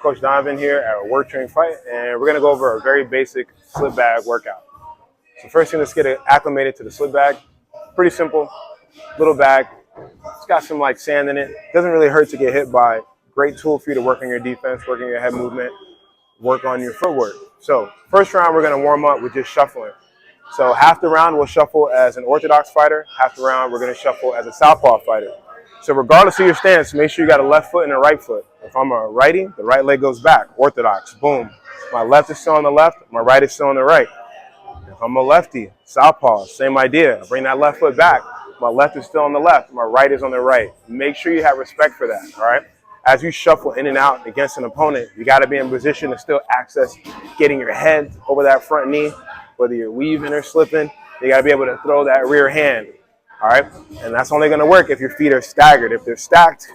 Coach Donovan here at Work Train Fight, and we're gonna go over a very basic slip bag workout. So first thing, let's get acclimated to the slip bag. Pretty simple, little bag. It's got some like sand in it. Doesn't really hurt to get hit by. Great tool for you to work on your defense, work on your head movement, work on your footwork. So first round, we're gonna warm up with just shuffling. So half the round we'll shuffle as an orthodox fighter. Half the round we're gonna shuffle as a southpaw fighter. So regardless of your stance, make sure you got a left foot and a right foot. If I'm a righty, the right leg goes back, orthodox, boom. My left is still on the left, my right is still on the right. If I'm a lefty, southpaw, same idea. I bring that left foot back, my left is still on the left, my right is on the right. Make sure you have respect for that, all right? As you shuffle in and out against an opponent, you gotta be in position to still access getting your head over that front knee, whether you're weaving or slipping, you gotta be able to throw that rear hand. All right, and that's only going to work if your feet are staggered. If they're stacked,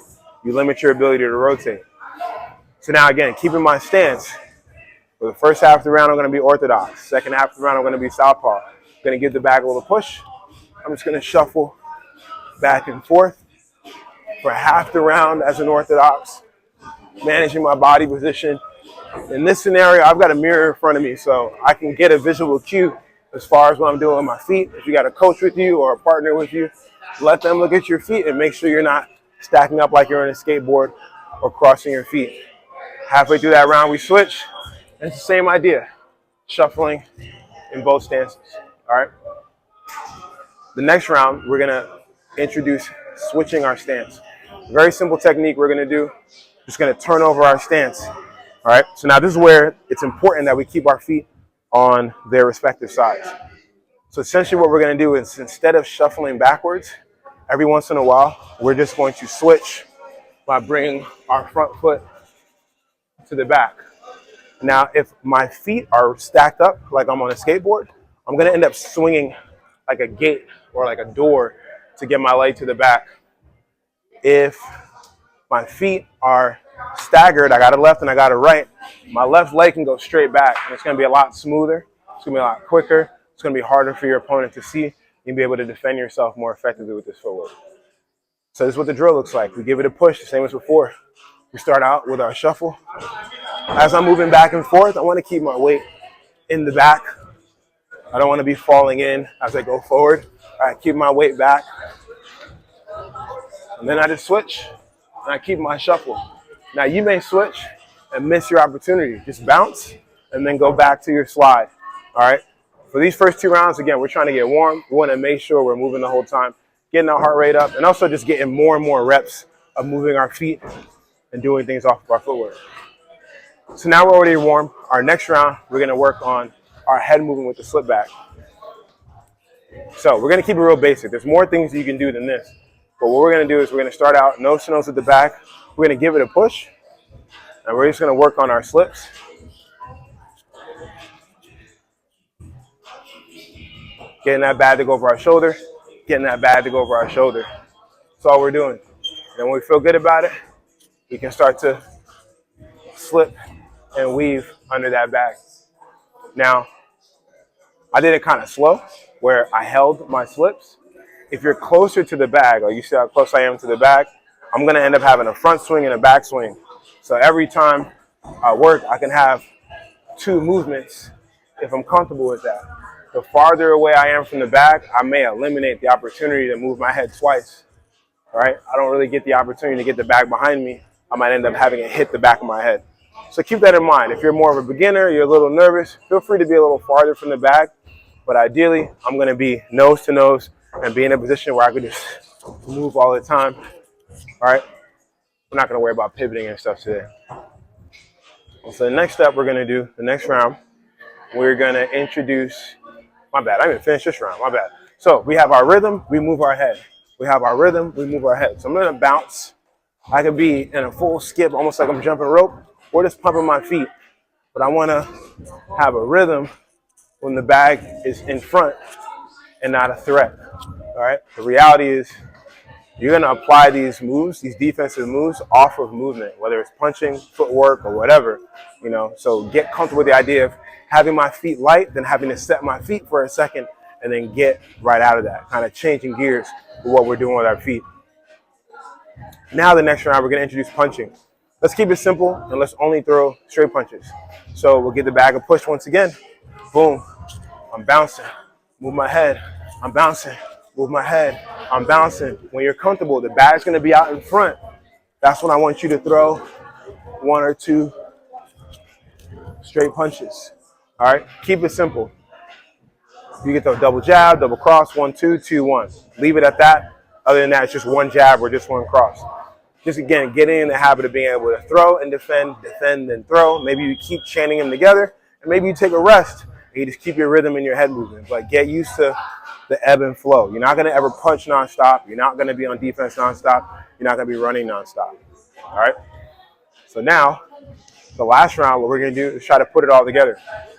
you limit your ability to rotate. So now again, keeping my stance. For the first half of the round, I'm going to be orthodox. Second half of the round, I'm going to be southpaw. I'm going to give the bag a little push. I'm just going to shuffle back and forth for half the round as an orthodox, managing my body position. In this scenario, I've got a mirror in front of me, so I can get a visual cue as far as what I'm doing with my feet. If you got a coach with you or a partner with you, let them look at your feet and make sure you're not stacking up like you're on a skateboard or crossing your feet. Halfway through that round, we switch. And it's the same idea, shuffling in both stances, all right? The next round, we're gonna introduce switching our stance. Very simple technique we're gonna do. Just gonna turn over our stance, all right? So now this is where it's important that we keep our feet on their respective sides. So essentially what we're going to do is, instead of shuffling backwards, every once in a while, we're just going to switch by bringing our front foot to the back. Now, if my feet are stacked up like I'm on a skateboard, I'm going to end up swinging like a gate or like a door to get my leg to the back. If my feet are staggered, I got a left and I got a right, my left leg can go straight back, and it's going to be a lot smoother, it's going to be a lot quicker, it's going to be harder for your opponent to see. You'll be able to defend yourself more effectively with this footwork. So this is what the drill looks like. We give it a push, the same as before. We start out with our shuffle. As I'm moving back and forth, I want to keep my weight in the back. I don't want to be falling in as I go forward. All right, keep my weight back. And then I just switch, and I keep my shuffle. Now you may switch and miss your opportunity. Just bounce and then go back to your slide, all right? For these first two rounds, again, we're trying to get warm. We want to make sure we're moving the whole time, getting our heart rate up, and also just getting more and more reps of moving our feet and doing things off of our footwork. So now we're already warm. Our next round, we're going to work on our head movement with the slip back. So we're going to keep it real basic. There's more things you can do than this. But what we're going to do is we're going to start out nose to nose at the back. We're going to give it a push. And we're just going to work on our slips. Getting that bag to go over our shoulder. Getting that bag to go over our shoulder. That's all we're doing. And when we feel good about it, we can start to slip and weave under that bag. Now, I did it kind of slow, where I held my slips. If you're closer to the bag, or you see how close I am to the bag, I'm going to end up having a front swing and a back swing. So every time I work, I can have two movements if I'm comfortable with that. The farther away I am from the bag, I may eliminate the opportunity to move my head twice. All right? I don't really get the opportunity to get the bag behind me. I might end up having it hit the back of my head. So keep that in mind. If you're more of a beginner, you're a little nervous, feel free to be a little farther from the bag. But ideally, I'm going to be nose to nose and be in a position where I could just move all the time. All right? We're not going to worry about pivoting and stuff today. So the next step we're going to do, the next round, we're going to introduce, my bad, I didn't even finish this round, my bad. So we have our rhythm, we move our head. We have our rhythm, we move our head. So I'm going to bounce. I could be in a full skip, almost like I'm jumping rope, or just pumping my feet. But I want to have a rhythm when the bag is in front and not a threat. All right? The reality is you're going to apply these moves, these defensive moves, off of movement, whether it's punching, footwork, or whatever. You know, so get comfortable with the idea of having my feet light, then having to set my feet for a second, and then get right out of that, kind of changing gears with what we're doing with our feet. Now the next round, we're going to introduce punching. Let's keep it simple and let's only throw straight punches. So we'll get the bag of push once again. Boom, I'm bouncing, move my head, I'm bouncing, move my head, I'm bouncing. When you're comfortable, the bag's gonna be out in front. That's when I want you to throw 1 or 2 straight punches. All right, keep it simple. You get the double jab, double cross, 1, 2, 2, 1. Leave it at that. Other than that, it's just 1 jab or just 1 cross. Just again, getting in the habit of being able to throw and defend, defend and throw. Maybe you keep chanting them together, and maybe you take a rest and you just keep your rhythm and your head moving. But get used to the ebb and flow. You're not going to ever punch nonstop. You're not going to be on defense nonstop. You're not going to be running nonstop. All right? So now, the last round, what we're going to do is try to put it all together.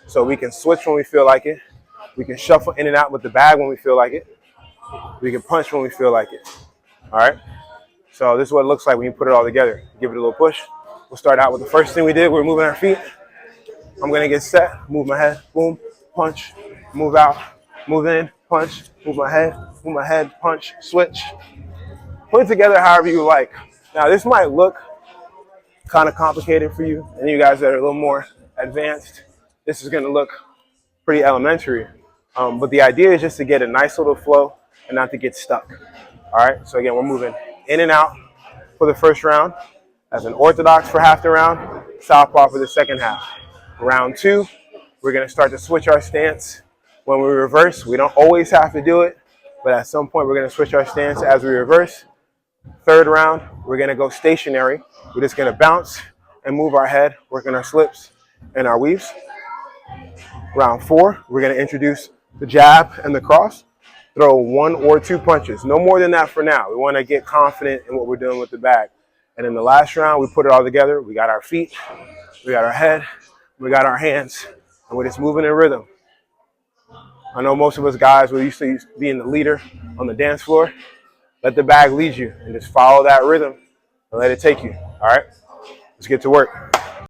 So we can switch when we feel like it. We can shuffle in and out with the bag when we feel like it. We can punch when we feel like it. All right? So this is what it looks like when you put it all together. Give it a little push. We'll start out with the first thing we did. We're moving our feet. I'm going to get set. Move my head. Boom. Punch. Move out. Move in. Punch. Move my head. Move my head. Punch. Switch. Put it together however you like. Now, this might look kind of complicated for you. And you guys that are a little more advanced, this is going to look pretty elementary. But the idea is just to get a nice little flow and not to get stuck. All right? So, again, we're moving in and out for the first round. As an orthodox for half the round, southpaw for the second half. Round 2, we're going to start to switch our stance when we reverse. We don't always have to do it, but at some point we're going to switch our stance as we reverse. Third round, we're going to go stationary. We're just going to bounce and move our head, working our slips and our weaves. Round 4, we're going to introduce the jab and the cross. Throw 1 or 2 punches. No more than that for now. We want to get confident in what we're doing with the bag. And in the last round, we put it all together. We got our feet, we got our head, we got our hands, and we're just moving in rhythm. I know most of us guys, we're used to being the leader on the dance floor. Let the bag lead you and just follow that rhythm and let it take you. All right? Let's get to work.